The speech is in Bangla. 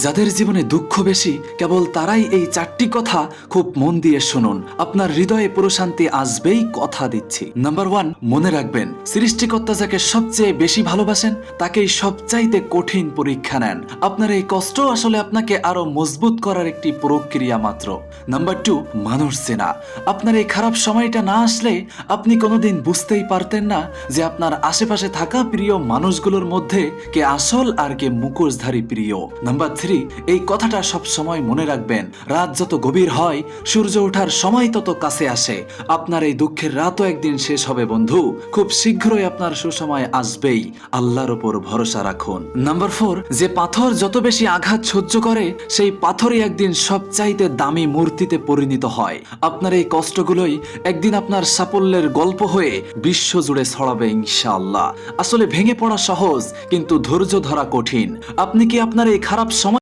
যাদের জীবনে দুঃখ বেশি কেবল তারাই এই 4টি কথা খুব মন দিয়ে শুনুন, আপনার হৃদয়ে প্রশান্তি আসবেই, কথা দিচ্ছি। নাম্বার 1, মনে রাখবেন সৃষ্টিকর্তা যাকে সবচেয়ে বেশি ভালোবাসেন তাকেই সবচাইতে কঠিন পরীক্ষা নেন। আপনার এই কষ্ট আসলে আপনাকে আরো মজবুত করার একটি প্রক্রিয়া মাত্র। নাম্বার 2, মানুষ চেনা। আপনার এই খারাপ সময়টা না আসলে আপনি কোনোদিন বুঝতেই পারতেন না যে আপনার আশেপাশে থাকা প্রিয় মানুষগুলোর মধ্যে কে আসল আর কে মুখোশধারী প্রিয়। নাম্বার 3, এই কথাটা সব সময় মনে রাখবেন, রাত যত গভীর হয় সূর্য ওঠার সময় তত কাছে আসে। আপনার এই দুঃখের রাতও একদিন শেষ হবে বন্ধু, খুব শীঘ্রই আপনার সুসময় আসবেই, আল্লাহর উপর ভরসা রাখুন। নাম্বার 4, যে পাথর যত বেশি আঘাত সহ্য করে সেই পাথরই একদিন সবচাইতে দামি মূর্তিতে পরিণত হয়। আপনার এই কষ্টগুলোই একদিন আপনার সাফল্যের গল্প হয়ে বিশ্ব জুড়ে ছড়াবে ইনশাআল্লাহ। আসলে ভেঙে পড়া সহজ কিন্তু ধৈর্য ধরা কঠিন। আপনি কি আপনার এই খারাপ সময়